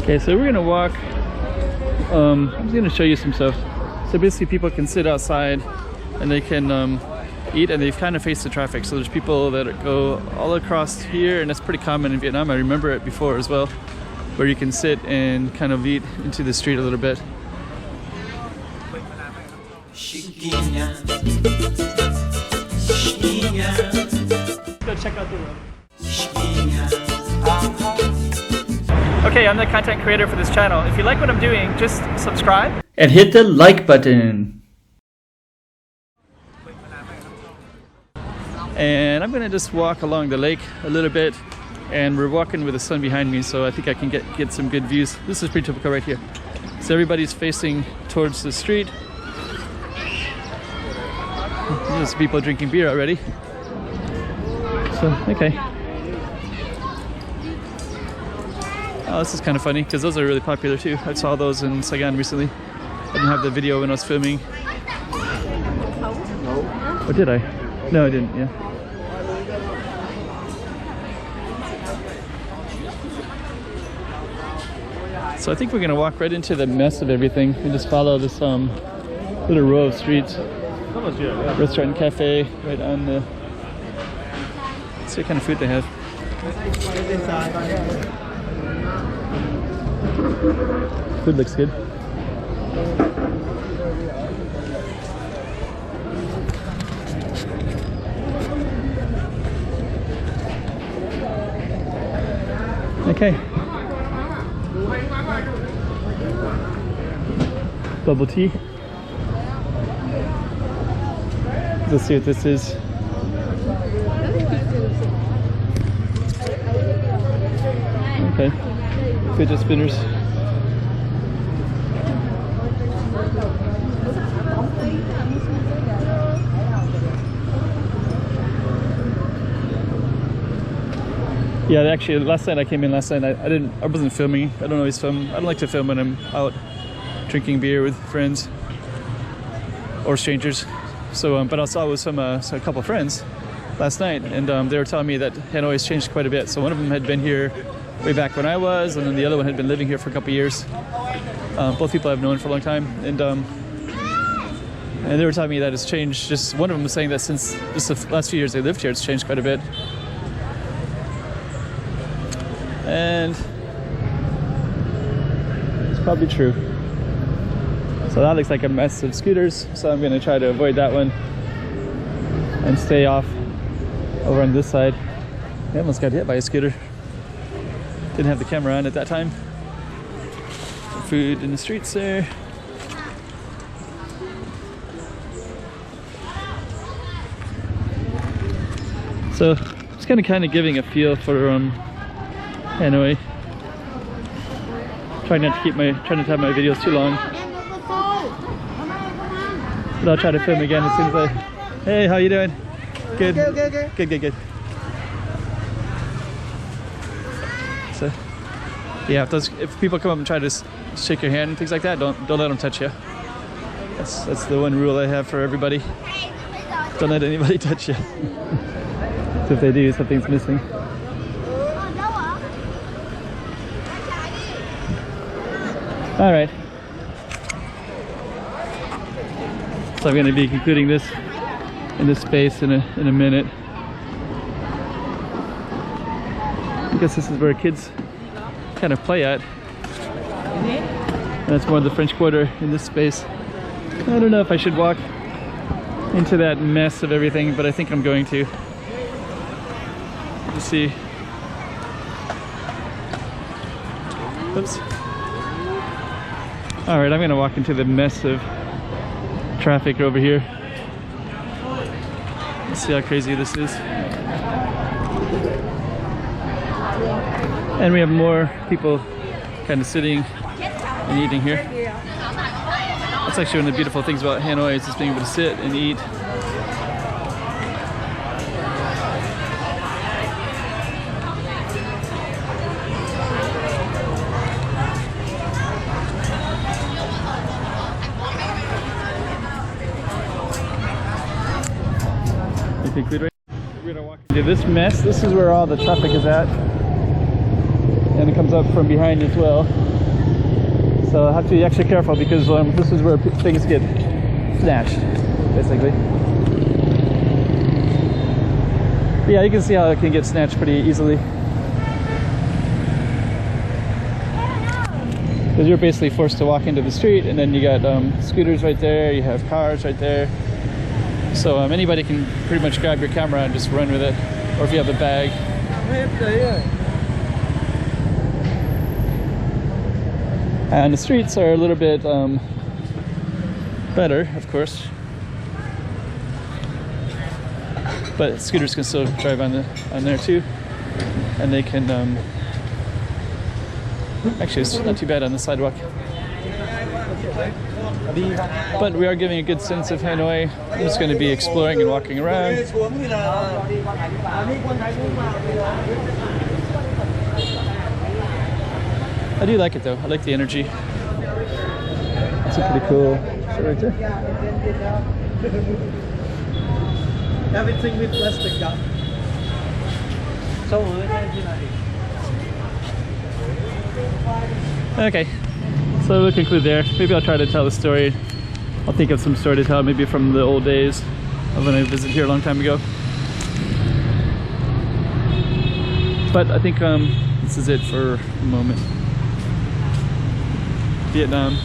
Okay, so we're gonna walk. I'm just gonna show you some stuff. So basically, people can sit outside and they can eat, and they kind of face the traffic. So there's people that go all across here, and that's pretty common in Vietnam. I remember it before as well, where you can sit and kind of eat into the street a little bit. Go check out the road. Okay, I'm the content creator for this channel. If you like what I'm doing, just subscribe and hit the like button. And I'm gonna just walk along the lake a little bit, and we're walking with the sun behind me, so I think I can get some good views. This is pretty typical right here. So everybody's facing towards the street. There's people drinking beer already. So, okay. Oh, this is kind of funny because those are really popular too. I saw those in Saigon recently. I didn't have the video when I was filming. Or did I? No, I didn't, yeah. So I think we're gonna walk right into the mess of everything and just follow this little row of streets. Restaurant and cafe right on the... Let's see what kind of food they have. Food looks good. Okay. Bubble tea. Let's see what this is. Okay. Fidget spinners. Yeah, actually, last night I came in last night. I wasn't filming. I don't always film. I don't like to film when I'm out drinking beer with friends or strangers. So, but I was from a couple of friends last night, and they were telling me that Hanoi has changed quite a bit. So one of them had been here way back when I was, and then the other one had been living here for a couple of years. Both people I've known for a long time, and they were telling me that it's changed. Just one of them was saying that since just the last few years they lived here, it's changed quite a bit. And it's probably true. So that looks like a mess of scooters, so I'm gonna try to avoid that one and stay off over on this side. I almost got hit by a scooter. Didn't have the camera on at that time. Food in the streets there. So just kind of giving a feel for Hanoi. Trying not to have my videos too long. But I'll try to film again as soon as I... Hey, how you doing? Good. Good. So, yeah, if people come up and try to shake your hand and things like that, don't let them touch you. That's the one rule I have for everybody. Don't let anybody touch you. So if they do, something's missing. All right. So I'm going to be concluding this in this space in a minute. I guess this is where kids kind of play at. And that's more of the French Quarter in this space. I don't know if I should walk into that mess of everything, but I think I'm going to. Let's see. Oops. All right, I'm going to walk into the mess of traffic over here. Let's see how crazy this is. And we have more people kind of sitting and eating here. That's actually one of the beautiful things about Hanoi, is just being able to sit and eat. We're gonna walk into this mess. This is where all the traffic is at, and it comes up from behind as well. So I have to be extra careful because this is where things get snatched, basically. But yeah, you can see how it can get snatched pretty easily. Because you're basically forced to walk into the street, and then you got scooters right there, you have cars right there. So anybody can pretty much grab your camera and just run with it, or if you have a bag. And the streets are a little bit better, of course, but scooters can still drive on there too, and they can actually it's not too bad on the sidewalk. But we are giving a good sense of Hanoi. I'm just going to be exploring and walking around. I do like it though. I like the energy. It's a pretty cool shot right there. Everything with plastic cup. Okay, so we'll conclude there. Maybe I'll try to tell a story. I'll think of some story to tell, maybe from the old days of when I visited here a long time ago. But I think this is it for the moment. Vietnam.